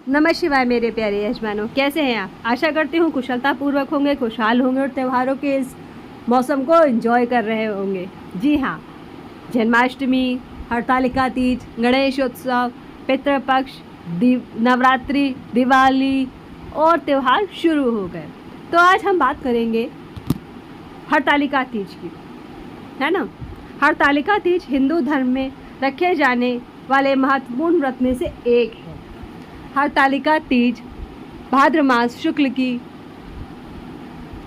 नमः शिवाय मेरे प्यारे यजमानों, कैसे हैं आप? आशा करती हूँ कुशलतापूर्वक होंगे, खुशहाल होंगे और त्योहारों के इस मौसम को एंजॉय कर रहे होंगे। जी हाँ, जन्माष्टमी, हरतालिका तीज, गणेशोत्सव, पितृपक्ष, नवरात्रि, दिवाली और त्यौहार शुरू हो गए। तो आज हम बात करेंगे हरतालिका तीज की, है ना। हरतालिका तीज हिंदू धर्म में रखे जाने वाले महत्वपूर्ण व्रत में से एक है। हरतालिका तीज भाद्र मास शुक्ल की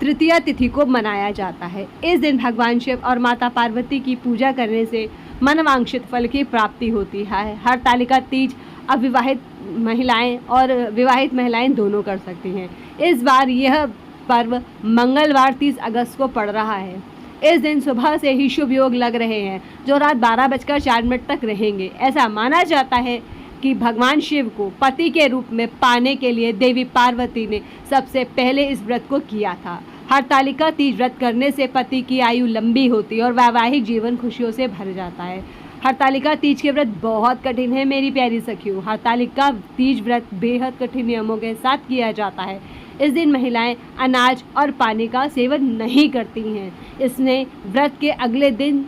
तृतीया तिथि को मनाया जाता है। इस दिन भगवान शिव और माता पार्वती की पूजा करने से मनवांछित फल की प्राप्ति होती है। हरतालिका तीज अविवाहित महिलाएं और विवाहित महिलाएं दोनों कर सकती हैं। इस बार यह पर्व मंगलवार 30 अगस्त को पड़ रहा है। इस दिन सुबह से ही शुभ योग लग रहे हैं जो रात 12:04 तक रहेंगे। ऐसा माना जाता है कि भगवान शिव को पति के रूप में पाने के लिए देवी पार्वती ने सबसे पहले इस व्रत को किया था। हरतालिका तीज व्रत करने से पति की आयु लंबी होती है और वैवाहिक जीवन खुशियों से भर जाता है। हरतालिका तीज के व्रत बहुत कठिन है मेरी प्यारी सखियों। हरतालिका तीज व्रत बेहद कठिन नियमों के साथ किया जाता है। इस दिन महिलाएं अनाज और पानी का सेवन नहीं करती हैं। इसने व्रत के अगले दिन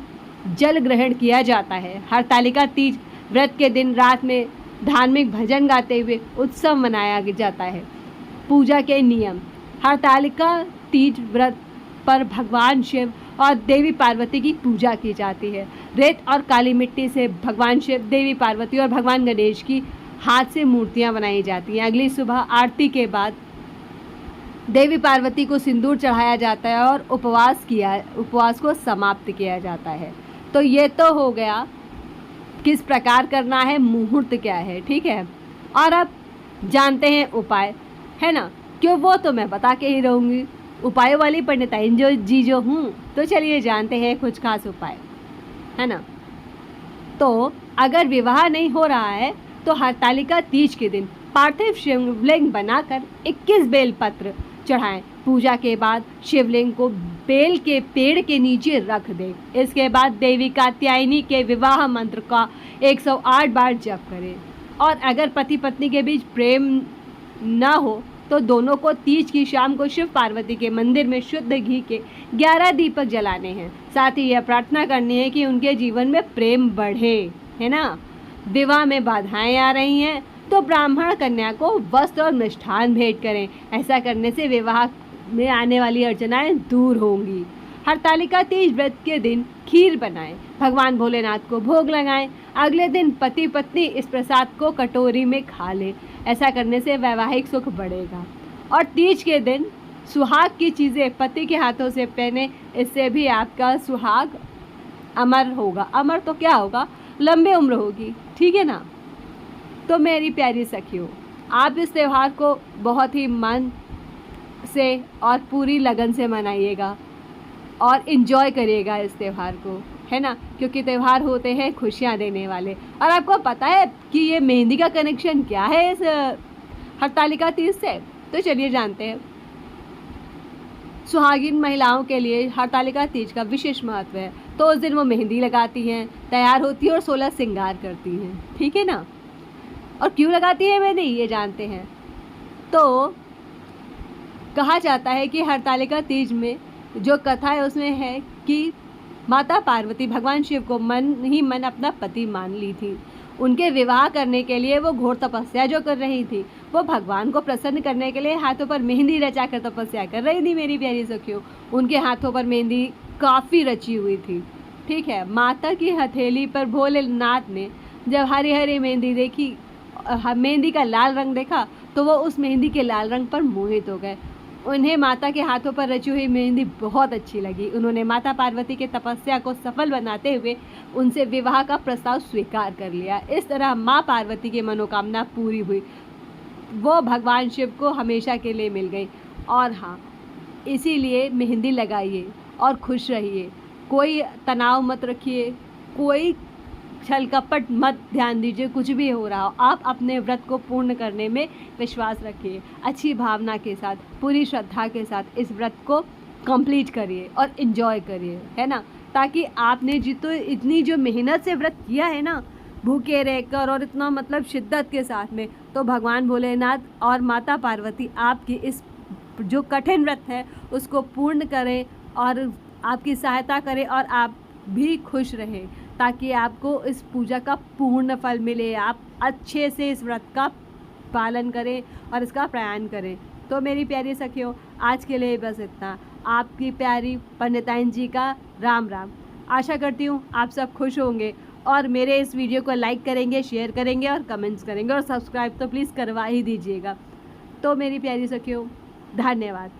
जल ग्रहण किया जाता है। हरतालिका तीज व्रत के दिन रात में धार्मिक भजन गाते हुए उत्सव मनाया जाता है। पूजा के नियम। हरतालिका तीज व्रत पर भगवान शिव और देवी पार्वती की पूजा की जाती है। रेत और काली मिट्टी से भगवान शिव, देवी पार्वती और भगवान गणेश की हाथ से मूर्तियां बनाई जाती हैं। अगली सुबह आरती के बाद देवी पार्वती को सिंदूर चढ़ाया जाता है और उपवास को समाप्त किया जाता है। तो ये तो हो गया किस प्रकार करना है, मुहूर्त क्या है, ठीक है। और अब जानते हैं उपाय, है ना। क्यों, वो तो मैं बता के ही रहूँगी। उपाय वाली पंडिताइन जो हूँ। तो चलिए जानते हैं कुछ खास उपाय, है ना। तो अगर विवाह नहीं हो रहा है तो हरतालिका तीज के दिन पार्थिव शिवलिंग बनाकर 21 बेलपत्र चढ़ाएं। पूजा के बाद शिवलिंग को बेल के पेड़ के नीचे रख दें। इसके बाद देवी कात्यायनी के विवाह मंत्र का 108 बार जप करें। और अगर पति पत्नी के बीच प्रेम न हो तो दोनों को तीज की शाम को शिव पार्वती के मंदिर में शुद्ध घी के 11 दीपक जलाने हैं। साथ ही यह प्रार्थना करनी है कि उनके जीवन में प्रेम बढ़े, है ना। विवाह में बाधाएं आ रही हैं तो ब्राह्मण कन्या को वस्त्र और मिष्ठान भेंट करें। ऐसा करने से विवाह में आने वाली अर्चनाएं दूर होंगी। हरतालिका तीज व्रत के दिन खीर बनाएं, भगवान भोलेनाथ को भोग लगाएं। अगले दिन पति पत्नी इस प्रसाद को कटोरी में खा लें। ऐसा करने से वैवाहिक सुख बढ़ेगा। और तीज के दिन सुहाग की चीज़ें पति के हाथों से पहने, इससे भी आपका सुहाग अमर होगा। अमर तो क्या होगा, लंबी उम्र होगी, ठीक है ना। तो मेरी प्यारी सखियों, आप इस त्यौहार को बहुत ही मन से और पूरी लगन से मनाइएगा और इन्जॉय करिएगा इस त्यौहार को, है ना। क्योंकि त्यौहार होते हैं खुशियाँ देने वाले। और आपको पता है कि ये मेहंदी का कनेक्शन क्या है इस हरतालिका तीज से? तो चलिए जानते हैं। सुहागिन महिलाओं के लिए हरतालिका तीज का विशेष महत्व है। तो उस दिन वो मेहंदी लगाती हैं, तैयार होती हैं और 16 श्रृंगार करती हैं, ठीक है ना। और क्यों लगाती है मेहंदी, ये जानते हैं। तो कहा जाता है कि हरतालिका तीज में जो कथा है उसमें है कि माता पार्वती भगवान शिव को मन ही मन अपना पति मान ली थी। उनके विवाह करने के लिए वो घोर तपस्या जो कर रही थी, वो भगवान को प्रसन्न करने के लिए हाथों पर मेहंदी रचा कर तपस्या कर रही थी मेरी प्यारी सखियों। उनके हाथों पर मेहंदी काफ़ी रची हुई थी, ठीक है। माता की हथेली पर भोलेनाथ ने जब हरी हरी मेहंदी देखी, मेहंदी का लाल रंग देखा, तो वो उस मेहंदी के लाल रंग पर मोहित हो गए। उन्हें माता के हाथों पर रची हुई मेहंदी बहुत अच्छी लगी। उन्होंने माता पार्वती के तपस्या को सफल बनाते हुए उनसे विवाह का प्रस्ताव स्वीकार कर लिया। इस तरह माँ पार्वती की मनोकामना पूरी हुई। वो भगवान शिव को हमेशा के लिए मिल गई। और हाँ, इसीलिए मेहंदी लगाइए और खुश रहिए। कोई तनाव मत रखिए, कोई छल कपट मत ध्यान दीजिए। कुछ भी हो रहा हो, आप अपने व्रत को पूर्ण करने में विश्वास रखिए। अच्छी भावना के साथ, पूरी श्रद्धा के साथ इस व्रत को कंप्लीट करिए और इन्जॉय करिए, है ना। ताकि आपने इतनी जो मेहनत से व्रत किया है ना, भूखे रहकर और इतना मतलब शिद्दत के साथ में, तो भगवान भोलेनाथ और माता पार्वती आपकी इस जो कठिन व्रत है उसको पूर्ण करें और आपकी सहायता करें और आप भी खुश रहें, ताकि आपको इस पूजा का पूर्ण फल मिले, आप अच्छे से इस व्रत का पालन करें और इसका प्रयाण करें। तो मेरी प्यारी सखियों, आज के लिए बस इतना। आपकी प्यारी पंडिताइन जी का राम राम। आशा करती हूँ आप सब खुश होंगे और मेरे इस वीडियो को लाइक करेंगे, शेयर करेंगे और कमेंट्स करेंगे और सब्सक्राइब तो प्लीज़ करवा ही दीजिएगा। तो मेरी प्यारी सखियों, धन्यवाद।